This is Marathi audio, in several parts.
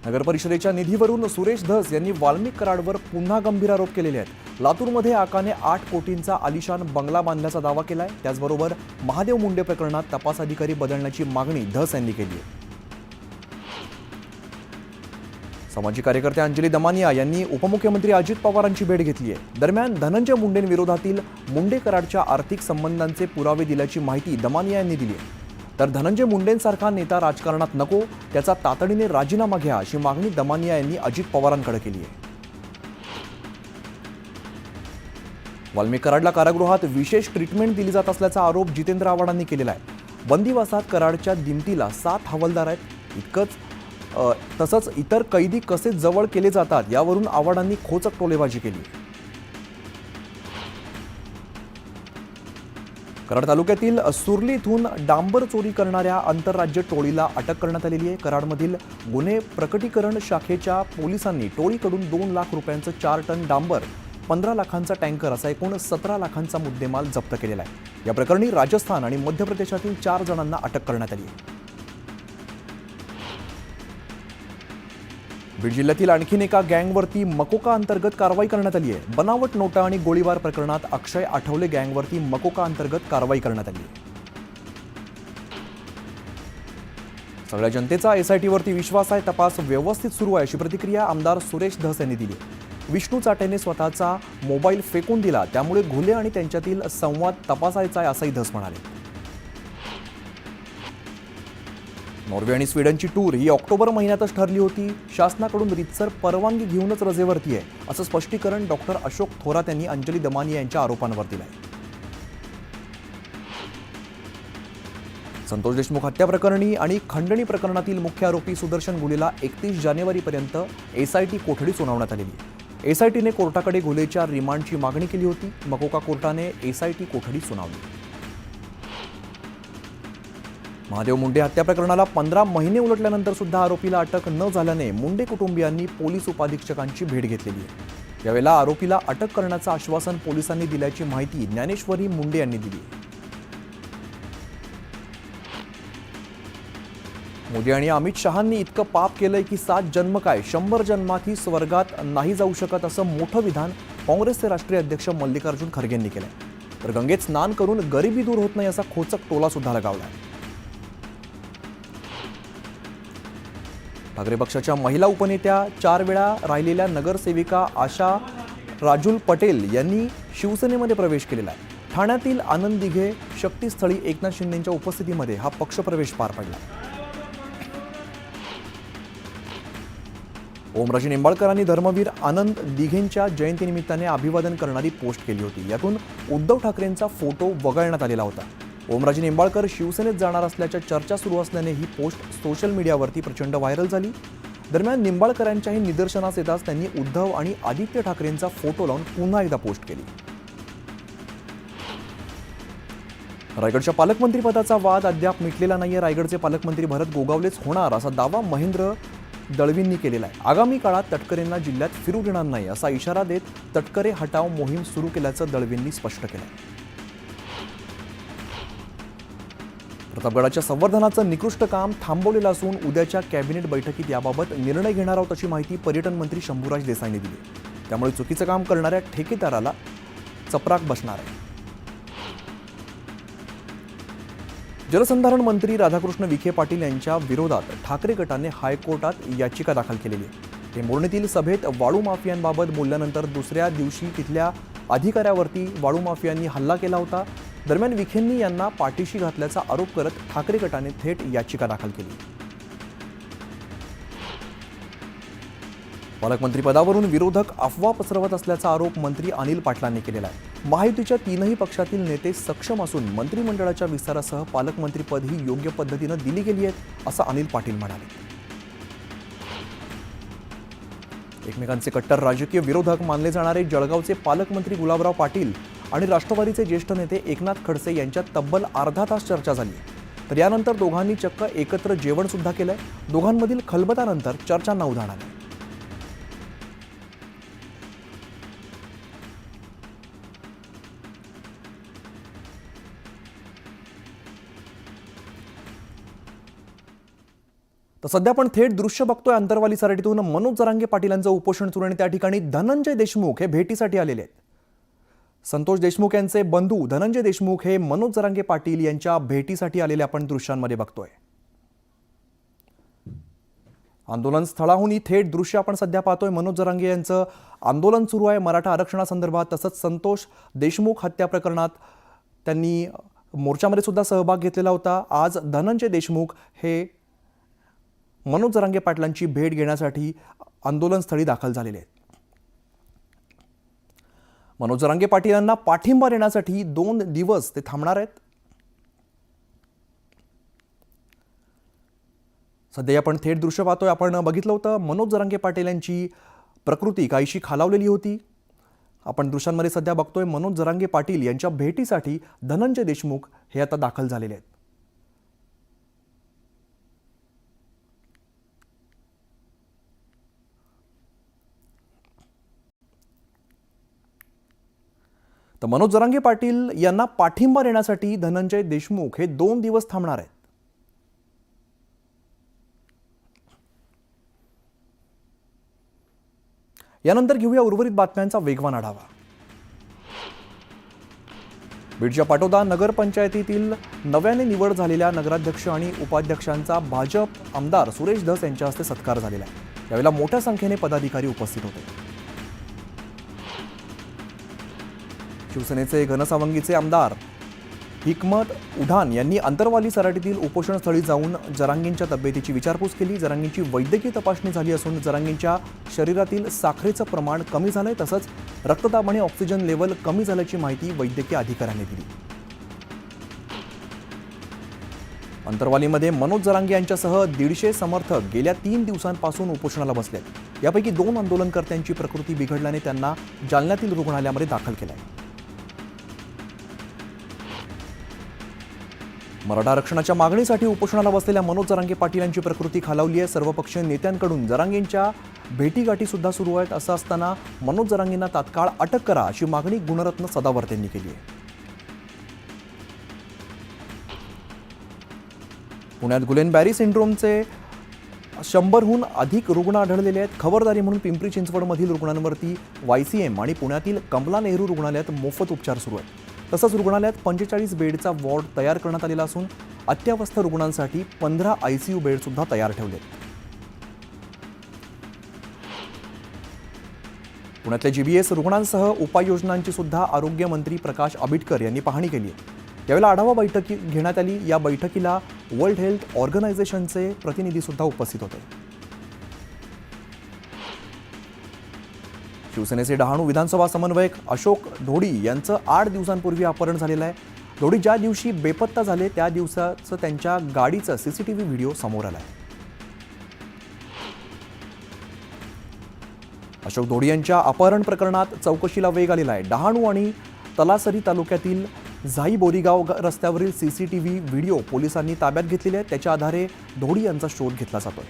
नगरपरिषदेच्या निधीवरून सुरेश धस यांनी वाल्मिक कराडवर पुन्हा गंभीर आरोप केलेले आहेत। लातूरमध्ये आकाने 8 कोटींचा आलिशान बंगला बांधल्याचा दावा केलाय। त्याचबरोबर महादेव मुंडे प्रकरणात तपास अधिकारी बदलण्याची मागणी धस यांनी केली आहे। सामाजिक कार्यकर्ते अंजली दमानिया यांनी उपमुख्यमंत्री अजित पवारांची भेट घेतली आहे। दरम्यान धनंजय मुंडेंविरोधातील मुंडे कराडच्या आर्थिक संबंधांचे पुरावे दिल्याची माहिती दमानिया यांनी दिली आहे। तर धनंजय मुंडेंसारखा नेता राजकारणात नको, त्याचा तातडीने राजीनामा घ्या अशी मागणी दमानिया यांनी अजित पवारांकडे केली आहे। वाल्मिक कराडला कारागृहात विशेष ट्रीटमेंट दिली जात असल्याचा आरोप जितेंद्र आव्हाडांनी केलेला आहे। बंदिवासात कराडच्या दिमतीला 7 हवालदार आहेत। तसंच इतर कैदी कसे जवळ केले जातात यावरून आव्हाडांनी खोचक टोलेबाजी केली। कराड तालुक्यातील सुरली इथून डांबर चोरी करणाऱ्या आंतरराज्य टोळीला अटक करण्यात आलेली आहे। कराडमधील गुन्हे प्रकटीकरण शाखेच्या पोलिसांनी टोळीकडून 2 लाख रुपयांचं 4 टन डांबर, 15 लाखांचा टँकर असा एकूण 17 लाखांचा मुद्देमाल जप्त केलेला आहे। या प्रकरणी राजस्थान आणि मध्य प्रदेशातील 4 जणांना अटक करण्यात आली आहे। बीड जिल्ह्यातील आणखीन एका गँगवरती मकोका अंतर्गत कारवाई करण्यात आली आहे। बनावट नोटा आणि गोळीबार प्रकरणात अक्षय आठवले गँगवरती मकोका अंतर्गत कारवाई करण्यात आली आहे। सगळ्या जनतेचा एसआयटीवरती विश्वास आहे, तपास व्यवस्थित सुरू आहे अशी प्रतिक्रिया आमदार सुरेश धस यांनी दिली। विष्णू चाटेने स्वतःचा मोबाईल फेकून दिला, त्यामुळे घुले आणि त्यांच्यातील संवाद तपासायचा आहे असंही धस म्हणाले। नॉर्वे आणि स्वीडनची टूर ही ऑक्टोबर महिन्यातच ठरली होती। शासनाकडून रीतसर परवानगी घेऊनच रजेवरती आहे असं स्पष्टीकरण डॉक्टर अशोक थोरात यांनी अंजली दमानिया यांच्या आरोपांवर दिलंय। संतोष देशमुख हत्या प्रकरणी आणि खंडणी प्रकरणातील मुख्य आरोपी सुदर्शन घुलेला 31 जानेवारीपर्यंत एसआयटी कोठडी सुनावण्यात आलेली आहे। एसआयटीने कोर्टाकडे घुलेच्या रिमांडची मागणी केली होती। मकोका कोर्टाने एसआयटी कोठडी सुनावली। महादेव मुंडे हत्या प्रकरणाला 15 महिने उलटल्यानंतर सुद्धा आरोपीला अटक न झाल्याने मुंडे कुटुंबियांनी पोलीस उपाधीक्षकांची भेट घेतलेली आहे। यावेळेला आरोपीला अटक करण्याचं आश्वासन पोलिसांनी दिल्याची माहिती ज्ञानेश्वरी मुंडे यांनी दिली। मोदी आणि अमित शहांनी इतकं पाप केलंय की 7 जन्म काय 100 जन्मातही स्वर्गात नाही जाऊ शकत असं मोठं विधान काँग्रेसचे राष्ट्रीय अध्यक्ष मल्लिकार्जुन खरगेंनी केलंय। तर गंगेत स्नान करून गरिबी दूर होत नाही असा खोचक टोला सुद्धा लगावलाय। ठाकरे पक्षाच्या महिला उपनेत्या 4 वेळा राहिलेल्या नगरसेविका आशा राजुल पटेल यांनी शिवसेनेमध्ये प्रवेश केलेला आहे। ठाण्यातील आनंद दिघे शक्तीस्थळी एकनाथ शिंदेंच्या उपस्थितीमध्ये हा पक्षप्रवेश पार पडला। ओमराजे निंबाळकरांनी धर्मवीर आनंद दिघेंच्या जयंतीनिमित्ताने अभिवादन करणारी पोस्ट केली होती। यातून उद्धव ठाकरेंचा फोटो वगळण्यात आलेला होता। ओमराजे निंबाळकर शिवसेनेत जाणार असल्याच्या चर्चा सुरू असल्याने ही पोस्ट सोशल मीडियावरती प्रचंड व्हायरल झाली। दरम्यान निंबाळकरांच्याही निदर्शनास येताच त्यांनी उद्धव आणि आदित्य ठाकरेंचा फोटो लावून पुन्हा एकदा पोस्ट केली। रायगडच्या पालकमंत्रीपदाचा वाद अद्याप मिटलेला नाहीये। रायगडचे पालकमंत्री भरत गोगावलेच होणार असा दावा महेंद्र दळवींनी केलेला आहे। आगामी काळात तटकरेंना जिल्ह्यात फिरू देणार नाही असा इशारा देत तटकरे हटाव मोहीम सुरू केल्याचं दळवींनी स्पष्ट केलं। प्रतापगडाच्या संवर्धनाचं निकृष्ट काम थांबवलेलं असून उद्याच्या कॅबिनेट बैठकीत याबाबत निर्णय घेणार आहोत अशी माहिती पर्यटन मंत्री शंभूराज देसाईंनी दिली। त्यामुळे चुकीचं काम करणाऱ्या ठेकेदाराला चपराक बसणार आहे। जलसंधारण मंत्री राधाकृष्ण विखे पाटील यांच्या विरोधात ठाकरे गटाने हायकोर्टात याचिका दाखल केलेली आहे। ते मोरणीतील सभेत वाळू माफियांबाबत बोलल्यानंतर दुसऱ्या दिवशी तिथल्या अधिकाऱ्यावरती वाळू माफियांनी हल्ला केला होता। दरम्यान विखेंनी यांना पाठीशी घातल्याचा आरोप करत ठाकरे गटाने थेट याचिका दाखल केली। पालकमंत्रीपदावरून विरोधक अफवा पसरवत असल्याचा आरोप मंत्री अनिल पाटलांनी केलेला आहे। महायुतीच्या 3ही पक्षातील नेते सक्षम असून मंत्रिमंडळाच्या विस्तारासह पालकमंत्रीपद ही योग्य पद्धतीने दिली गेली आहेत असं अनिल पाटील म्हणाले। एकमेकांचे कट्टर राजकीय विरोधक मानले जाणारे जळगावचे पालकमंत्री गुलाबराव पाटील आणि राष्ट्रवादीचे ज्येष्ठ नेते एकनाथ खडसे यांच्यात तब्बल अर्धा तास चर्चा झाली। तर यानंतर दोघांनी चक्क एकत्र जेवण सुद्धा केलंय। दोघांमधील खलबतानंतर चर्चांना उधाण आलं। तर सध्या आपण थेट दृश्य बघतोय अंतरवाली सराटीतून मनोज जरांगे पाटील यांचं उपोषण सुरू आणि त्या ठिकाणी धनंजय देशमुख हे भेटीसाठी आलेले आहेत. संतोष देशमुख यांचे बंधू धनंजय देशमुख हे मनोज जरांगे पाटील यांच्या भेटीसाठी आलेले आपण दृश्यांमध्ये बघतोय. आंदोलन स्थळाहून ही थेट दृश्य आपण सध्या पाहतोय. मनोज जरांगे यांचं आंदोलन सुरू आहे मराठा आरक्षणासंदर्भात. तसंच संतोष देशमुख हत्या प्रकरणात त्यांनी मोर्चामध्ये सुद्धा सहभाग घेतलेला होता. आज धनंजय देशमुख हे मनोज जरांगे पाटलांची भेट घेण्यासाठी आंदोलनस्थळी दाखल झालेले आहेत. मनोज जरांगे पाटील यांना पाठिंबा देण्यासाठी 2 दिवस ते थांबणार आहेत. सध्या आपण थेट दृश्य पाहतोय. आपण बघितलं होतं मनोज जरांगे पाटील यांची प्रकृती काहीशी खालावलेली होती. आपण दृश्यांमध्ये सध्या बघतोय मनोज जरांगे पाटील यांच्या भेटीसाठी धनंजय देशमुख हे आता दाखल झालेले आहेत. तर मनोज जरांगे पाटील यांना पाठिंबा देण्यासाठी धनंजय देशमुख हे 2 दिवस थांबणार आहेत. यानंतर घेऊया उर्वरित बातम्यांचा वेगवान आढावा. बीडच्या पाटोदा नगरपंचायतीतील नव्याने निवड झालेल्या नगराध्यक्ष आणि उपाध्यक्षांचा भाजप आमदार सुरेश धस यांच्या हस्ते सत्कार झालेला आहे. यावेळेला मोठ्या संख्येने पदाधिकारी उपस्थित होते. शिवसेनेचे घनसावंगीचे आमदार हिकमत उढान यांनी अंतरवाली सराटीतील उपोषणस्थळी जाऊन जरांगेंच्या तब्येतीची विचारपूस केली. जरांगेंची वैद्यकीय तपासणी झाली असून जरांगेंच्या शरीरातील साखरेचं प्रमाण कमी झालंय. तसंच रक्तदाब आणि ऑक्सिजन लेवल कमी झाल्याची माहिती वैद्यकीय अधिकाऱ्यांनी दिली. अंतरवालीमध्ये मनोज जरांगे यांच्यासह 150 समर्थक गेल्या 3 दिवसांपासून उपोषणाला बसलेत. यापैकी 2 आंदोलनकर्त्यांची प्रकृती बिघडल्याने त्यांना जालन्यातील रुग्णालयामध्ये दाखल केलं आहे. मराठा आरक्षणाच्या मागणीसाठी उपोषणाला बसलेल्या मनोज जरांगे पाटील यांची प्रकृती खालावली आहे. सर्वपक्षीय नेत्यांकडून जरांगेंच्या भेटीगाठी सुद्धा सुरू आहेत. असं असताना मनोज जरांगेंना तात्काळ अटक करा अशी मागणी गुणरत्न सदावर्ते यांनी केली आहे. पुण्यात गुलेनबॅरी सिंड्रोमचे 100हून अधिक रुग्ण आढळलेले आहेत. खबरदारी म्हणून पिंपरी चिंचवडमधील रुग्णांवरती YCM आणि पुण्यातील कमला नेहरू रुग्णालयात मोफत उपचार सुरू आहेत. तसंच रुग्णालयात 45 बेडचा वॉर्ड तयार करण्यात आलेला असून अत्यावस्थ रुग्णांसाठी 15 ICU बेड सुद्धा तयार ठेवले. पुण्यातल्या GBS रुग्णांसह उपाययोजनांची सुद्धा आरोग्यमंत्री प्रकाश आंबेडकर यांनी पाहणी केली आहे. यावेळेला आढावा बैठक घेण्यात आली. या बैठकीला वर्ल्ड हेल्थ ऑर्गनायझेशनचे प्रतिनिधी सुद्धा उपस्थित होते. शिवसेनेचे डहाणू विधानसभा समन्वयक अशोक ढोडी यांचं 8 दिवसांपूर्वी अपहरण झालेलं आहे. ढोडी ज्या दिवशी बेपत्ता झाले त्या दिवसाचं त्यांच्या गाडीचा CCTV व्हिडिओ समोर आला आहे. अशोक ढोडी यांच्या अपहरण प्रकरणात चौकशीला वेग आलेला आहे. डहाणू आणि तलासरी तालुक्यातील झाई बोरीगाव रस्त्यावरील CCTV व्हिडिओ पोलिसांनी ताब्यात घेतलेले आहेत. त्याच्या आधारे ढोडी यांचा शोध घेतला जातोय.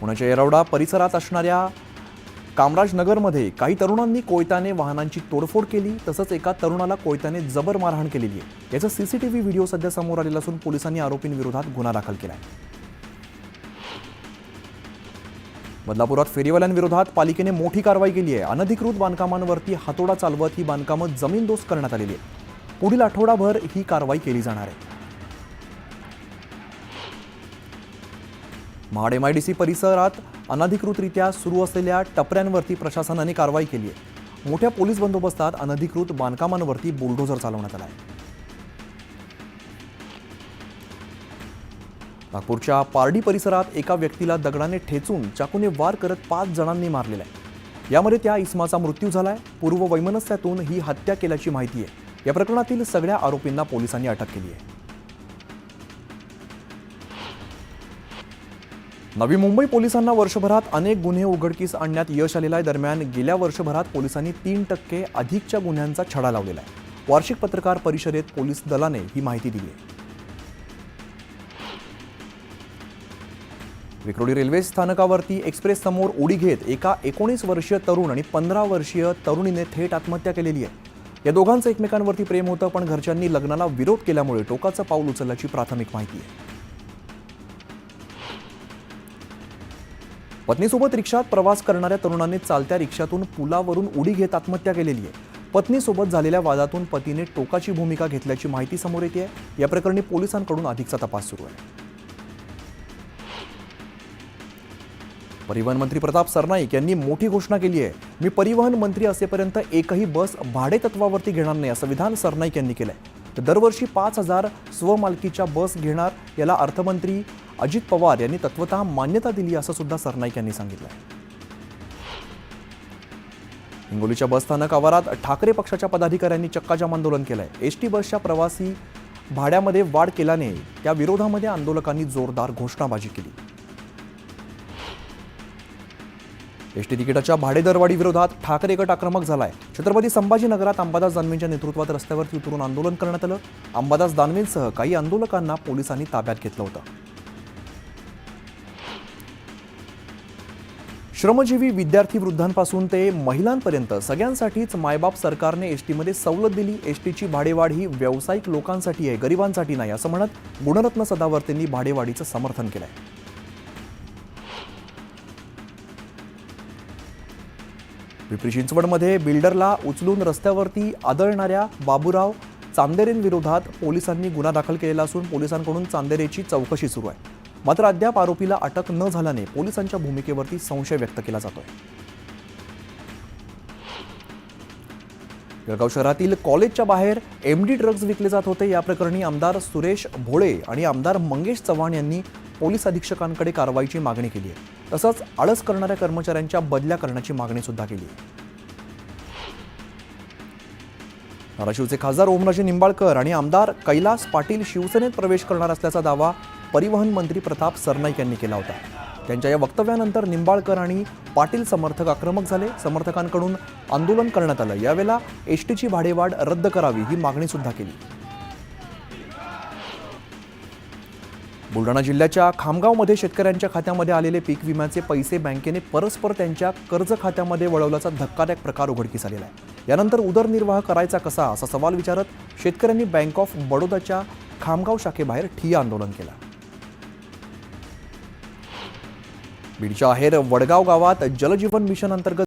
पुण्याच्या येरवडा परिसरात असणाऱ्या कामराजनगरमध्ये काही तरुणांनी कोयत्याने वाहनांची तोडफोड केली. तसंच एका तरुणाला कोयत्याने जबर मारहाण केलेली आहे. याचा CCTV व्हिडिओ सध्या समोर आलेला असून पोलिसांनी आरोपींविरोधात गुन्हा दाखल केला आहे. बदलापुरात फेरीवाल्यांविरोधात पालिकेने मोठी कारवाई केली आहे. अनधिकृत बांधकामांवरती हातोडा चालवत ही बांधकामं जमीनदोस्त करण्यात आलेली आहे. पुढील आठवडाभर ही कारवाई केली जाणार आहे. महाड MIDC परिसरात अनधिकृतरित्या सुरू असलेल्या टपऱ्यांवरती प्रशासनाने कारवाई केली आहे. मोठ्या पोलीस बंदोबस्तात अनधिकृत बांधकामांवरती बुलडोझर चालवण्यात आला आहे. नागपूरच्या पारडी परिसरात एका व्यक्तीला दगडाने ठेचून चाकूने वार करत 5 जणांनी मारलेला आहे. यामध्ये त्या इसमाचा मृत्यू झालाय. पूर्व वैमनस्यातून ही हत्या केल्याची माहिती आहे. या प्रकरणातील सगळ्या आरोपींना पोलिसांनी अटक केली आहे. नवी मुंबई पोलिसांना वर्षभरात अनेक गुन्हे उघडकीस आणण्यात यश आलेलं आहे. दरम्यान गेल्या वर्षभरात पोलिसांनी 3% अधिकच्या गुन्ह्यांचा छडा लावलेला आहे. वार्षिक पत्रकार परिषदेत पोलीस दलाने ही माहिती दिली आहे. विक्रोळी रेल्वे स्थानकावरती एक्सप्रेस समोर उडी घेत एका 19 वर्षीय तरुण आणि 15 वर्षीय तरुणीने थेट आत्महत्या केलेली आहे. या दोघांचं एकमेकांवरती प्रेम होतं, पण घरच्यांनी लग्नाला विरोध केल्यामुळे टोकाचं पाऊल उचलल्याची प्राथमिक माहिती आहे. पत्नीसोबत रिक्षात प्रवास करणाऱ्या तरुणाने चालत्या रिक्षातून पुलावरून उडी घेत आत्महत्या केलेली आहे. पत्नीसोबत झालेल्या वादातून पतीने टोकाची भूमिका घेतल्याची माहिती समोर येते आहे. या प्रकरणी पोलिसांकडून अधिकचा तपास सुरू आहे. परिवहन मंत्री प्रताप सरनाईक यांनी मोठी घोषणा केली आहे. मी परिवहन मंत्री असेपर्यंत एकही बस भाडे तत्वावरती घेणार नाही, असं विधान सरनाईक यांनी केलंय. तर दरवर्षी 5,000 स्वमालकीच्या बस घेणार याला अर्थमंत्री अजित पवार यांनी तत्वतः मान्यता दिली, असं सुद्धा सरनाईक यांनी सांगितलंय. हिंगोलीच्या बसस्थानक आवारात ठाकरे पक्षाच्या पदाधिकाऱ्यांनी चक्काजाम आंदोलन केलंय. एसटी बसच्या प्रवासी भाड्यामध्ये वाढ केल्याने त्या विरोधामध्ये आंदोलकांनी जोरदार घोषणाबाजी केली. एसटी तिकिटाच्या भाडेदरवाढी विरोधात ठाकरे गट आक्रमक झालाय. छत्रपती संभाजीनगरात अंबादास दानवेंच्या नेतृत्वात रस्त्यावरती उतरून आंदोलन करण्यात आलं. अंबादास दानवेंसह काही आंदोलकांना पोलिसांनी ताब्यात घेतलं होतं. श्रमजीवी विद्यार्थी वृद्धांपासून ते महिलांपर्यंत सगळ्यांसाठीच मायबाप सरकारने एसटीमध्ये सवलत दिली. एसटीची भाडेवाढ ही व्यावसायिक लोकांसाठी आहे, गरिबांसाठी नाही, असं म्हणत गुणरत्न सदावर्तेंनी भाडेवाढीचं समर्थन केलंय. पिंपरी चिंचवडमध्ये बिल्डरला उचलून रस्त्यावरती आदळणाऱ्या बाबूराव चांदेरेंविरोधात पोलिसांनी गुन्हा दाखल केलेला असून पोलिसांकडून चांदेरेची चौकशी सुरू आहे. मात्र अद्याप आरोपीला अटक न झाल्याने पोलिसांच्या भूमिकेवरती संशय व्यक्त केला जातोय. जळगाव शहरातील कॉलेजच्या बाहेर एमडी ड्रग्ज विकले जात होते. या प्रकरणी आमदार सुरेश भोळे आणि आमदार मंगेश चव्हाण यांनी पोलीस अधीक्षकांकडे कारवाईची मागणी केली आहे. तसंच आळस करणाऱ्या कर्मचाऱ्यांच्या बदल्या करण्याची मागणी सुद्धा केली आहे. धाराशिवचे खासदार ओमराजे निंबाळकर आणि आमदार कैलास पाटील शिवसेनेत प्रवेश करणार असल्याचा दावा परिवहन मंत्री प्रताप सरनाईक यांनी केला होता. त्यांच्या या वक्तव्यानंतर निंबाळकर आणि पाटील समर्थक आक्रमक झाले. समर्थकांकडून आंदोलन करण्यात आलं. यावेळेला एसटीची भाडेवाढ रद्द करावी ही मागणी सुद्धा केली. बुलढाणा जिल्ह्याच्या खामगावमध्ये शेतकऱ्यांच्या खात्यामध्ये आलेले पीक विम्याचे पैसे बँकेने परस्पर त्यांच्या कर्ज खात्यामध्ये वळवल्याचा धक्कादायक प्रकार उघडकीस आलेला आहे. यानंतर उदरनिर्वाह करायचा कसा, असा सवाल विचारत शेतकऱ्यांनी बँक ऑफ बडोदाच्या खामगाव शाखेबाहेर ठिय्या आंदोलन केलं. बीडच्या आहेर वडगाव गावात जलजीवन मिशन अंतर्गत